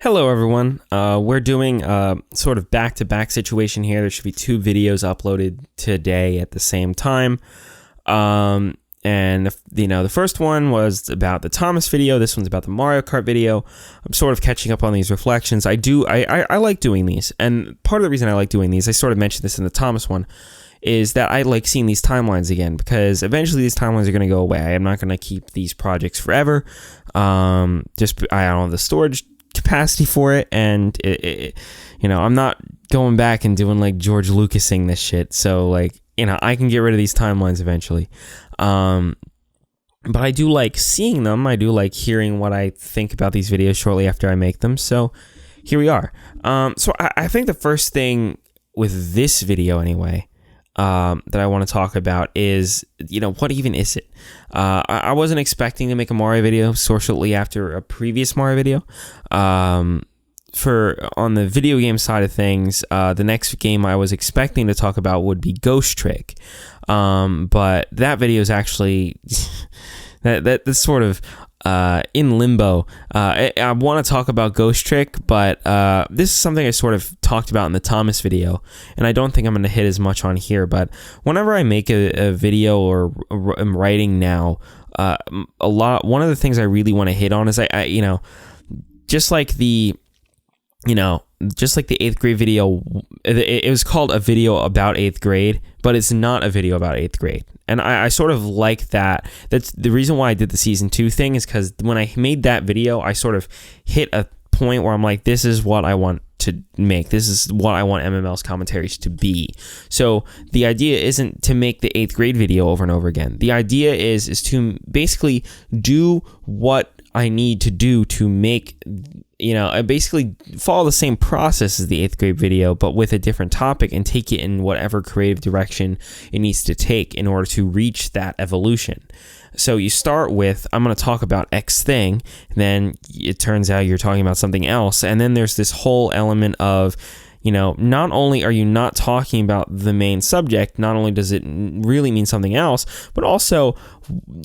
Hello, everyone. We're doing a sort of back-to-back situation here. There should be two videos uploaded today at the same time. The first one was about the Thomas video. This one's about the Mario Kart video. I'm sort of catching up on these reflections. I like doing these, and part of the reason I like doing these, I sort of mentioned this in the Thomas one, is that I like seeing these timelines again, because eventually these timelines are going to go away. I am not going to keep these projects forever. I don't have the storage capacity for it, and I'm not going back and doing like George Lucasing this shit, so I can get rid of these timelines eventually. But I do like seeing them. I do like hearing what I think about these videos shortly after I make them, so here we are. So I think the first thing with this video anyway that I want to talk about is, what even is it? I wasn't expecting to make a Mario video so shortly after a previous Mario video. On the video game side of things, the next game I was expecting to talk about would be Ghost Trick. But that video is actually that's sort of in limbo. I want to talk about Ghost Trick, but this is something I sort of talked about in the Thomas video, and I don't think I'm going to hit as much on here. But whenever I make a video or am writing now, one of the things I really want to hit on is just like the 8th grade video, it was called a video about 8th grade, but it's not a video about 8th grade. And I sort of like that. That's the reason why I did the season 2 thing, is because when I made that video, I sort of hit a point where I'm like, this is what I want to make. This is what I want MML's commentaries to be. So the idea isn't to make the 8th grade video over and over again. The idea is to basically do what I need to do to make, I basically follow the same process as the 8th grade video, but with a different topic, and take it in whatever creative direction it needs to take in order to reach that evolution. So you start with, I'm going to talk about X thing, then it turns out you're talking about something else, and then there's this whole element of, not only are you not talking about the main subject, not only does it really mean something else, but also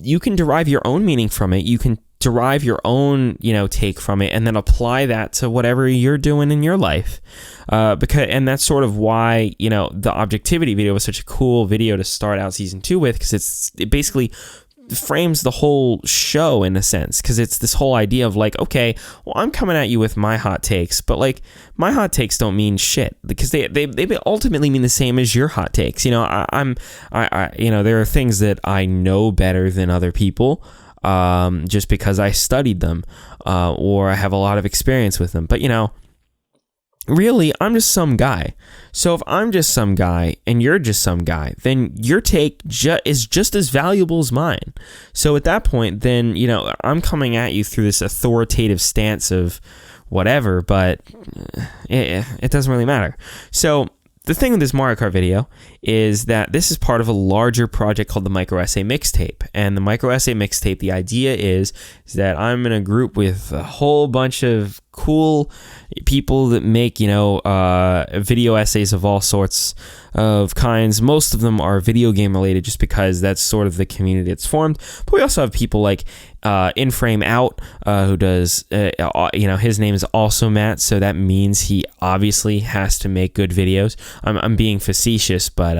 you can derive your own meaning from it. You can derive your own, take from it, and then apply that to whatever you're doing in your life. And that's sort of why, the objectivity video was such a cool video to start out season 2 with, because it basically frames the whole show in a sense, because it's this whole idea of like, okay, well, I'm coming at you with my hot takes, but like my hot takes don't mean shit, because they ultimately mean the same as your hot takes. There are things that I know better than other people, just because I studied them, or I have a lot of experience with them. But, really, I'm just some guy. So if I'm just some guy and you're just some guy, then your take is just as valuable as mine. So at that point, then, I'm coming at you through this authoritative stance of whatever, but it doesn't really matter. So the thing with this Mario Kart video is that this is part of a larger project called the Micro Essay Mixtape. And the Micro Essay Mixtape, the idea is that I'm in a group with a whole bunch of cool people that make, video essays of all sorts of kinds. Most of them are video game related, just because that's sort of the community that's formed. But we also have people like In Frame Out, who does, his name is also Matt, so that means he obviously has to make good videos. I'm being facetious, but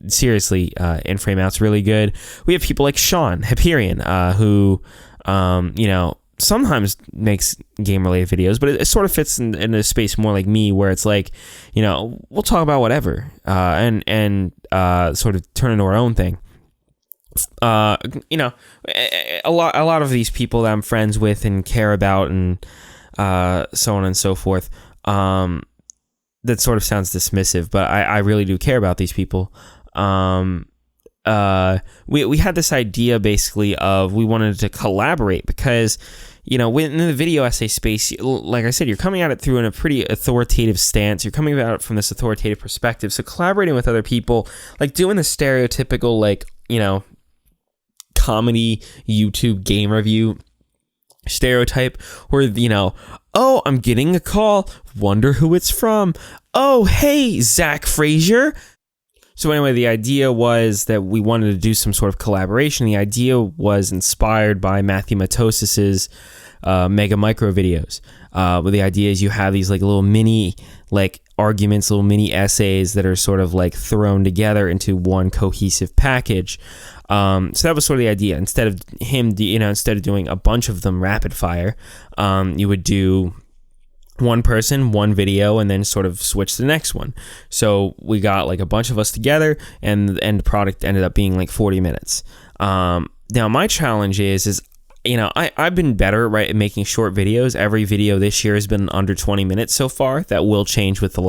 seriously, In Frame Out's really good. We have people like Sean Hyperion, who, sometimes makes game-related videos, but it sort of fits in a space more like me, where it's like, we'll talk about whatever, and sort of turn into our own thing. A lot of these people that I'm friends with and care about, and so on and so forth, that sort of sounds dismissive, but I really do care about these people. We had this idea basically of, we wanted to collaborate, because within the video essay space, like I said, you're coming at it through in a pretty authoritative stance. You're coming at it from this authoritative perspective. So collaborating with other people, like doing the stereotypical, comedy YouTube game review stereotype, where, oh, I'm getting a call, wonder who it's from. Oh, hey, Zach Frazier. So anyway, the idea was that we wanted to do some sort of collaboration. The idea was inspired by Matthew Matosis's mega micro videos. But the idea is you have these like little mini like arguments, little mini essays that are sort of like thrown together into one cohesive package. So that was sort of the idea. Instead of instead of doing a bunch of them rapid fire, you would do one person, one video, and then sort of switch to the next one. So we got like a bunch of us together, and the end product ended up being like 40 minutes. Now my challenge is I've been better at making short videos. Every video this year has been under 20 minutes so far. That will change with it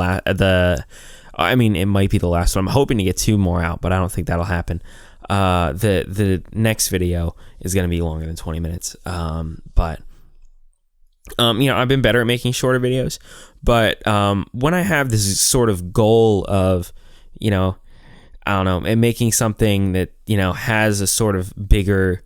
might be the last one. I'm hoping to get 2 more out, but I don't think that'll happen. The next video is going to be longer than 20 minutes. I've been better at making shorter videos, but when I have this sort of goal of, and making something that, has a sort of bigger,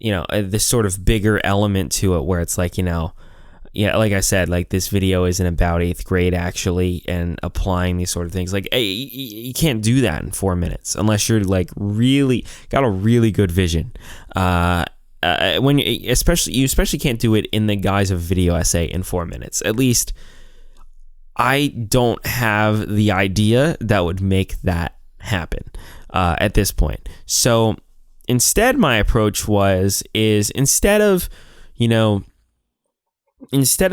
this sort of bigger element to it where it's like, like I said, like this video isn't about 8th grade actually, and applying these sort of things. Like, hey, you can't do that in 4 minutes unless you're like really got a really good vision. When you especially can't do it in the guise of video essay in 4 minutes. At least I don't have the idea that would make that happen at this point. So instead, my approach is instead of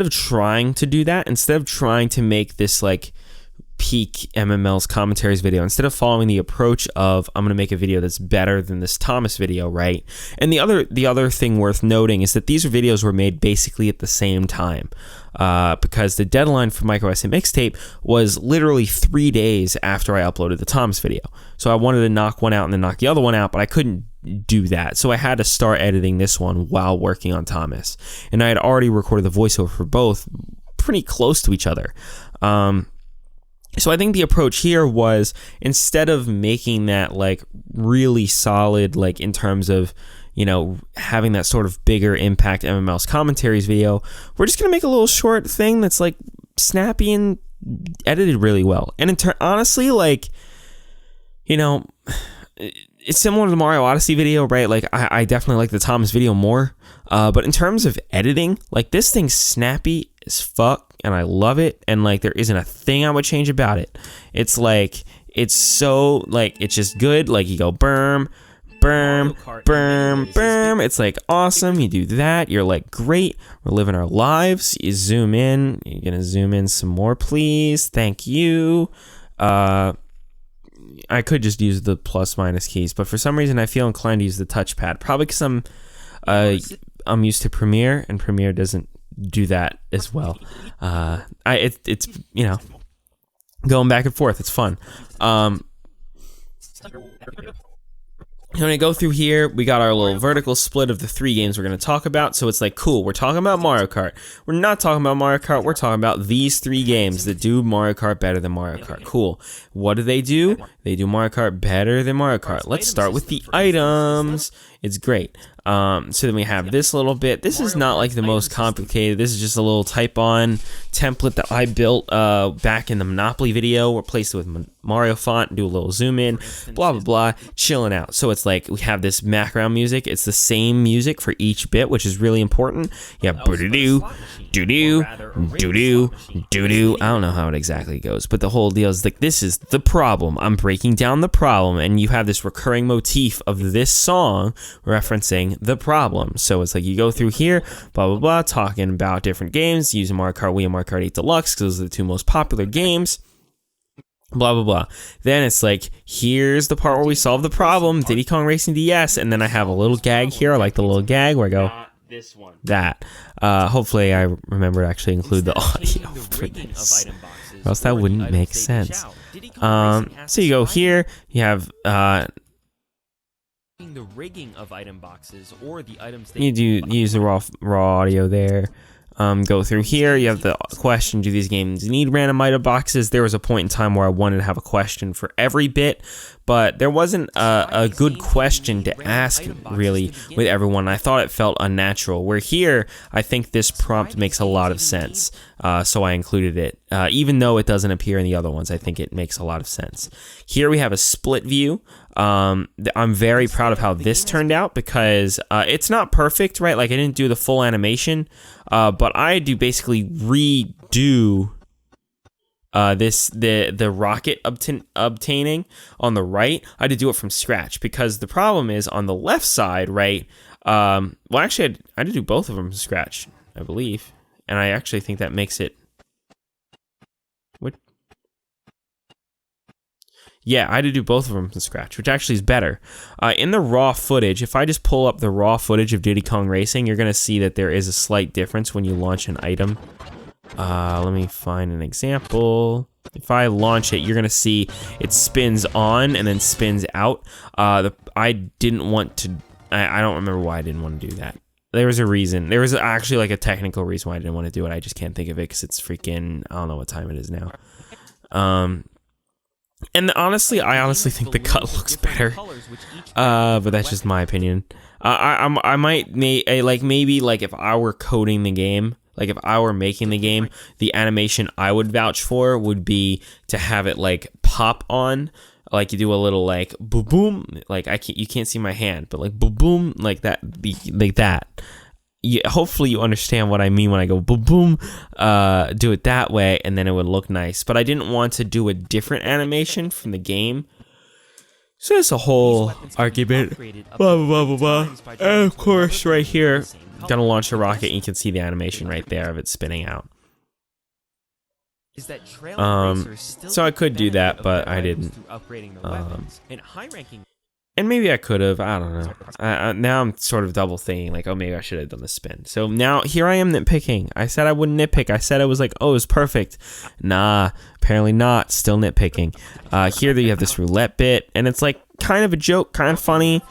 trying to do that, instead of trying to make this like peak MML's commentaries video, instead of following the approach of I'm going to make a video that's better than this Thomas video, right? And the other thing worth noting is that these videos were made basically at the same time, because the deadline for Micro Essay Mixtape was literally 3 days after I uploaded the Thomas video. So I wanted to knock one out and then knock the other one out, but I couldn't do that. So I had to start editing this one while working on Thomas. And I had already recorded the voiceover for both pretty close to each other. So I think the approach here was, instead of making that like really solid, like in terms of, having that sort of bigger impact MML's commentaries video, we're just going to make a little short thing that's like snappy and edited really well. And honestly, like, it's similar to the Mario Odyssey video, right? Like I definitely like the Thomas video more. But in terms of editing, like this thing's snappy as fuck. And I love it, and like there isn't a thing I would change about it. It's like, it's so like, it's just good. Like you go berm, it's like awesome. You do that, you're like, great, we're living our lives. You zoom in, you're gonna zoom in some more, please, thank you. I could just use the plus minus keys, but for some reason I feel inclined to use the touchpad, probably because I'm used to Premiere, and Premiere doesn't do that as well. It's going back and forth. It's fun. When I go through here, we got our little vertical split of the 3 games we're going to talk about. So it's like, cool, we're talking about Mario Kart. We're not talking about Mario Kart. We're talking about these 3 games that do Mario Kart better than Mario Kart. Cool. What do? They do Mario Kart better than Mario Kart. Let's start with the items. It's great. So then we have this little bit. This is not like the most complicated. This is just a little type-on template that I built back in the Monopoly video. Replaced it with Mario font, do a little zoom in, blah, blah, blah, chilling out. So it's like we have this background music. It's the same music for each bit, which is really important. Yeah, doo-doo, doo-doo, doo-doo, doo-doo. I don't know how it exactly goes, but the whole deal is like, this is the problem. I'm breaking down the problem, and you have this recurring motif of this song referencing the problem. So it's like you go through here, blah, blah, blah, talking about different games, using Mario Kart Wii and Mario Kart 8 Deluxe, because those are the 2 most popular games. Blah, blah, blah. Then it's like, here's the part where we solve the problem, Diddy Kong Racing DS, and then I have a little gag here. I like the little gag where I go, this one. That. Hopefully I remember to actually include the audio for this, or else that wouldn't make sense. So you go here, you have the rigging of item boxes, or the items you use the raw audio there. Go through here, you have the question, do these games need random item boxes? There was a point in time where I wanted to have a question for every bit, but there wasn't a good question to ask really with everyone. I thought it felt unnatural, where here I think this prompt makes a lot of sense, so I included it. Even though it doesn't appear in the other ones, I think it makes a lot of sense. Here we have a split view. I'm very proud of how this turned out because it's not perfect, right? Like I didn't do the full animation, but I do basically redo the rocket obtaining on the right. I had to do it from scratch because the problem is on the left side, right? Well, actually, I had to do both of them from scratch, I believe, and I actually think that makes it. What? Yeah, I had to do both of them from scratch, which actually is better. In the raw footage, if I just pull up the raw footage of Diddy Kong Racing, you're gonna see that there is a slight difference when you launch an item. Let me find an example. If I launch it, you're gonna see it spins on and then spins out. I didn't want to. I don't remember why I didn't want to do that. There was a reason. There was actually like a technical reason why I didn't want to do it. I just can't think of it because it's freaking. I don't know what time it is now. And honestly, I honestly think the cut looks better. But that's just my opinion. I might maybe if I were coding the game. Like if I were making the game, the animation I would vouch for would be to have it like pop on, like you do a little like boom boom, like you can't see my hand, but like boom boom, like that, like that. Hopefully you understand what I mean when I go boom boom. Do it that way, and then it would look nice. But I didn't want to do a different animation from the game. So it's a whole argument. Blah blah blah blah blah. And of course, right here. Gonna launch a rocket and you can see the animation right there of it spinning out. So I could do that, but I didn't. And maybe I could have, I don't know. Now I'm sort of double thinking, like, oh, maybe I should have done the spin. So now here I am nitpicking. I said I wouldn't nitpick. I said I was like, oh, it was perfect. Nah, apparently not. Still nitpicking. Here you have this roulette bit, and it's like kind of a joke, kind of funny,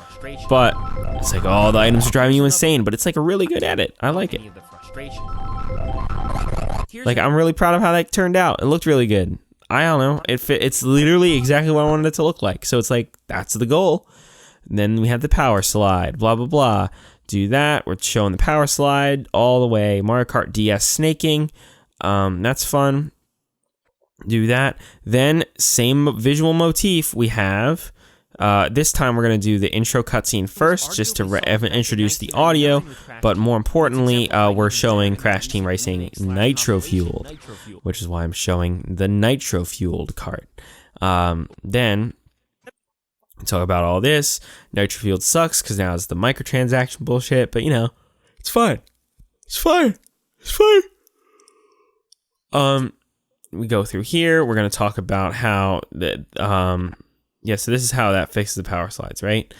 but it's like, oh, the items are driving you insane, but it's like a really good edit. I like it. Like, I'm really proud of how that turned out. It looked really good. I don't know. It's literally exactly what I wanted it to look like. So it's like, that's the goal. And then we had the power slide, blah, blah, blah. Do that. We're showing the power slide all the way. Mario Kart DS snaking. That's fun. Do that. Then same visual motif we have. This time we're going to do the intro cutscene first, just to introduce the audio, but more importantly, we're showing Crash Team Racing Nitro Fueled, which is why I'm showing the Nitro Fueled kart. Then, talk about all this. Nitro Fueled sucks, because now it's the microtransaction bullshit, but you know, it's fine. It's fine. It's fine. We go through here, we're going to talk about how yeah, so this is how that fixes the power slides, right?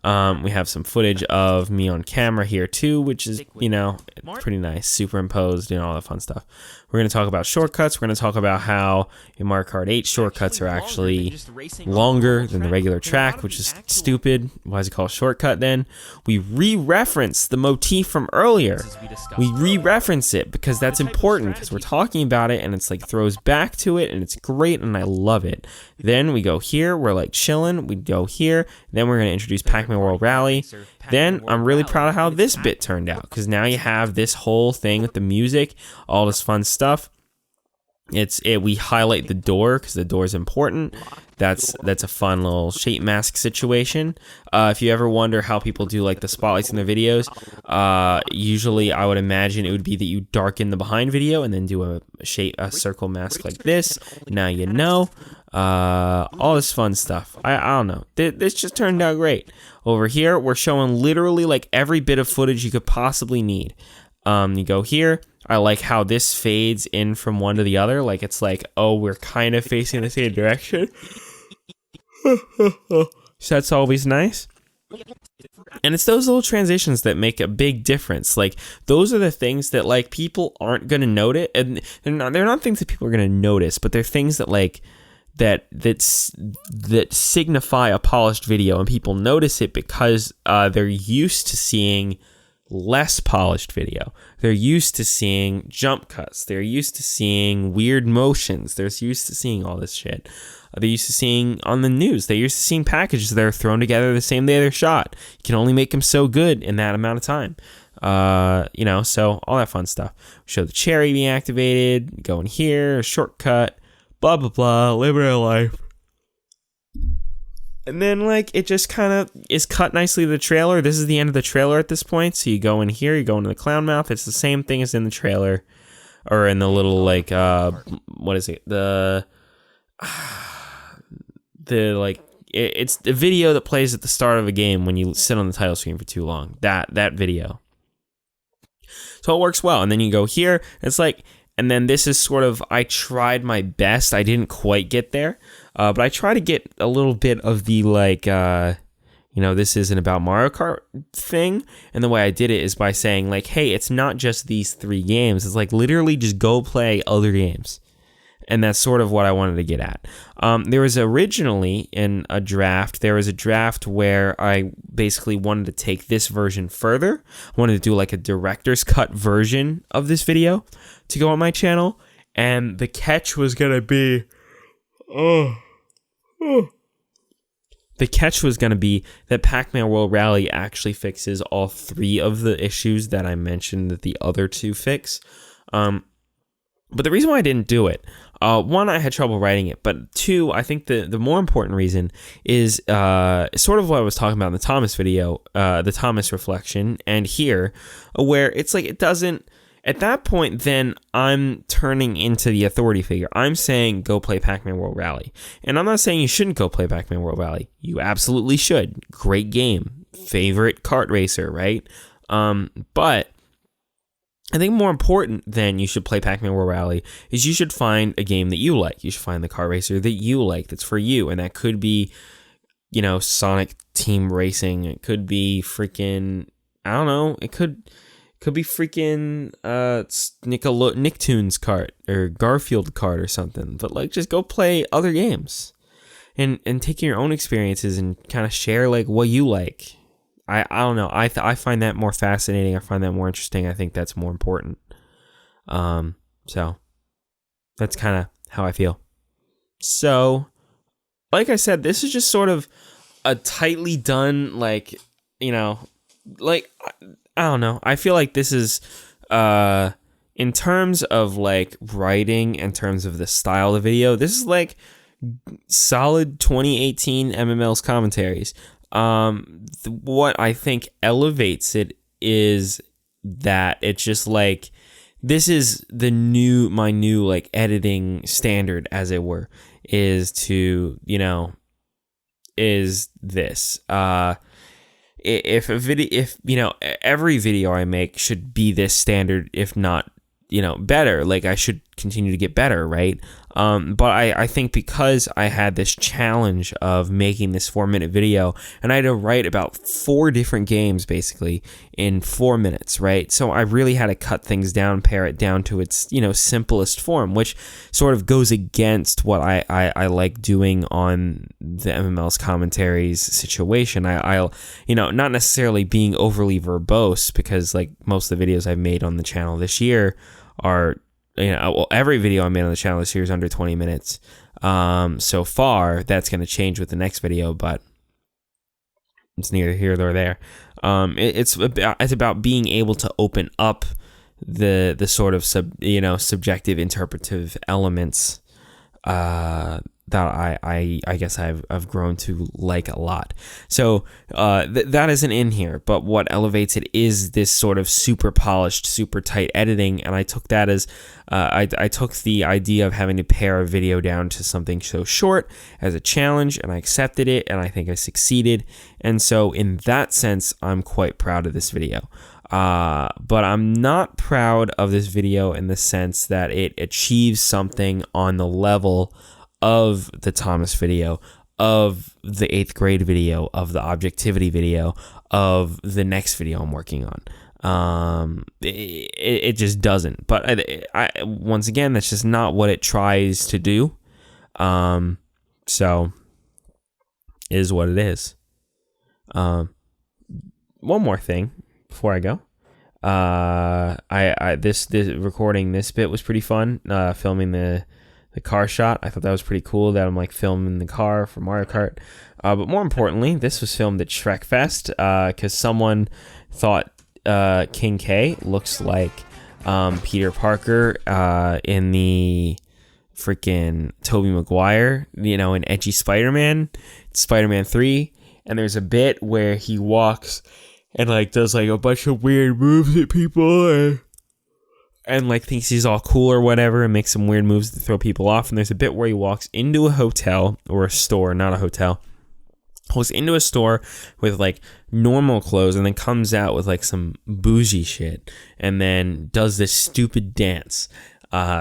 We have some footage of me on camera here too, which is, you know, pretty nice, superimposed and all that fun stuff. We're going to talk about shortcuts. We're going to talk about how in Mario Kart 8 shortcuts are actually longer than the regular track, which is stupid. Why is it called a shortcut then? We re-reference the motif from earlier. We re-reference it because that's important, because we're talking about it and it's like throws back to it and it's great and I love it. Then we go here, we're like chilling, we go here, then we're going to introduce Pac-Man World Rally. Then I'm really proud of how this bit turned out, because now you have this whole thing with the music, all this fun stuff. We highlight the door because the door is important. That's a fun little shape mask situation. If you ever wonder how people do like the spotlights in their videos, usually I would imagine it would be that you darken the behind video and then do a circle mask like this. Now you know. All this fun stuff. I don't know. This just turned out great. Over here, we're showing literally like every bit of footage you could possibly need. You go here. I like how this fades in from one to the other. Like it's like, oh, we're kind of facing the same direction. So that's always nice. And it's those little transitions that make a big difference. Like those are the things that like people aren't gonna notice, and they're not things that people are gonna notice, but they're things that like that signify a polished video, and people notice it because they're used to seeing less polished video. They're used to seeing jump cuts. They're used to seeing weird motions. They're used to seeing all this shit. They're used to seeing on the news. They're used to seeing packages that are thrown together the same day they're shot. You can only make them so good in that amount of time. You know, so all that fun stuff. Show the cherry being activated, go in here, a shortcut, blah, blah, blah, live real life. And then, like, it just kind of is cut nicely to the trailer. This is the end of the trailer at this point. So you go in here, you go into the clown mouth. It's the same thing as in the trailer. Or in the little, like, what is it? It's the video that plays at the start of a game when you sit on the title screen for too long. That video. So it works well. And then you go here. It's like, and then this is sort of, I tried my best. I didn't quite get there. But I try to get a little bit of the, like, this isn't about Mario Kart thing. And the way I did it is by saying, like, hey, it's not just these 3 games. It's like literally just go play other games. And that's sort of what I wanted to get at. There was originally in a draft, where I basically wanted to take this version further. I wanted to do like a director's cut version of this video to go on my channel. And the catch was going to be... The catch was going to be that Pac-Man World Rally actually fixes all 3 of the issues that I mentioned that the other 2 fix. But the reason why I didn't do it, 1, I had trouble writing it, but 2, I think the more important reason is sort of what I was talking about in the Thomas video, the Thomas reflection, and here, where it's like it doesn't... At that point, then, I'm turning into the authority figure. I'm saying, go play Pac-Man World Rally. And I'm not saying you shouldn't go play Pac-Man World Rally. You absolutely should. Great game. Favorite kart racer, right? But I think more important than you should play Pac-Man World Rally is you should find a game that you like. You should find the kart racer that you like that's for you. And that could be, Sonic Team Racing. It could be freaking, I don't know, it could be freaking Nicktoons Kart or Garfield Kart or something. But like, just go play other games and take your own experiences and kind of share like what you like. I don't know. I find that more fascinating. I find that more interesting. I think that's more important. So that's kind of how I feel. So, like I said, this is just sort of a tightly done, like, I don't know. I feel like this is, in terms of like writing, in terms of the style of the video, this is like solid 2018 MML's commentaries. What I think elevates it is that it's just like, this is my new like editing standard, as it were, is to, is this, if every video I make should be this standard, if not, better, like I should continue to get better, right? But I think because I had this challenge of making this 4-minute video, and I had to write about 4 different games basically in 4 minutes, right? So I really had to cut things down, pare it down to its, simplest form, which sort of goes against what I like doing on the MML's commentaries situation. I'll not necessarily being overly verbose, because like most of the videos I've made on the channel this year are, every video I made on the channel this year is under 20 minutes. So far, that's going to change with the next video, but it's neither here nor there. It's about being able to open up the sort of subjective interpretive elements that I guess I've grown to like a lot. So that isn't in here, but what elevates it is this sort of super polished, super tight editing, and I took that as I took the idea of having to pare a video down to something so short as a challenge, and I accepted it, and I think I succeeded. And so in that sense, I'm quite proud of this video. But I'm not proud of this video in the sense that it achieves something on the level of the Thomas video, of the 8th grade video, of the objectivity video, of the next video I'm working on. It just doesn't. But I once again, that's just not what it tries to do. So it is what it is. One more thing before I go. This recording this bit was pretty fun. Filming the car shot. I thought that was pretty cool that I'm like filming the car for Mario Kart. But more importantly, this was filmed at Shrek Fest because someone thought King K looks like Peter Parker in the freaking Tobey Maguire, in Edgy Spider-Man, Spider-Man 3. And there's a bit where he walks and like does like a bunch of weird moves at people and like thinks he's all cool or whatever and makes some weird moves to throw people off. And there's a bit where he walks into a hotel or a store, not a hotel. Walks into a store with like normal clothes and then comes out with like some bougie shit and then does this stupid dance.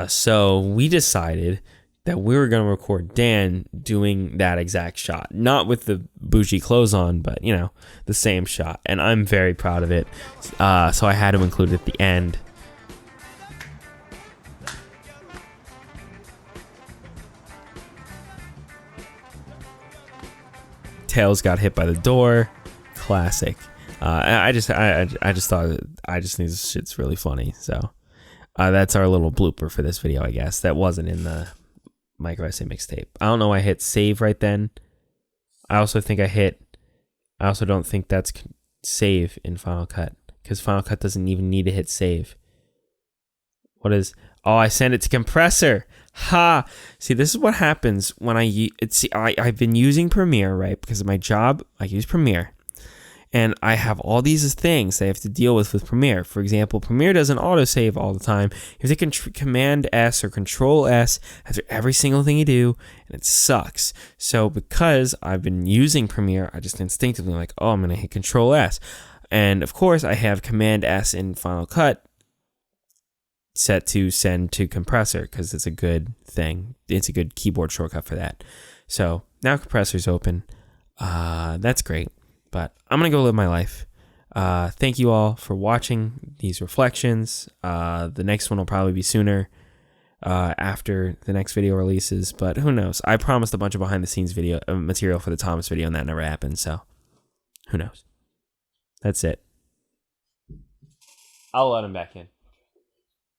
So we decided that we were going to record Dan doing that exact shot. Not with the bougie clothes on, but, the same shot. And I'm very proud of it. So I had to include it at the end. Tails got hit by the door. Classic. I just thought this shit's really funny. So that's our little blooper for this video, I guess. That wasn't in the Micro Essay mixtape. I don't know why I hit save right then. I also don't think that's save in Final Cut, because Final Cut doesn't even need to hit save. I sent it to compressor. Ha! See, this is what happens when I've been using Premiere, right? Because of my job, I use Premiere. And I have all these things I have to deal with Premiere. For example, Premiere doesn't autosave all the time. You have to Command S or Control S after every single thing you do, and it sucks. So because I've been using Premiere, I just instinctively like, I'm going to hit Control S. And of course, I have Command S in Final Cut set to send to compressor because it's a good thing. It's a good keyboard shortcut for that. So now compressor's open. That's great. But I'm going to go live my life. Thank you all for watching these reflections. The next one will probably be sooner after the next video releases, but who knows? I promised a bunch of behind the scenes video material for the Thomas video, and that never happened, so who knows? That's it. I'll let him back in.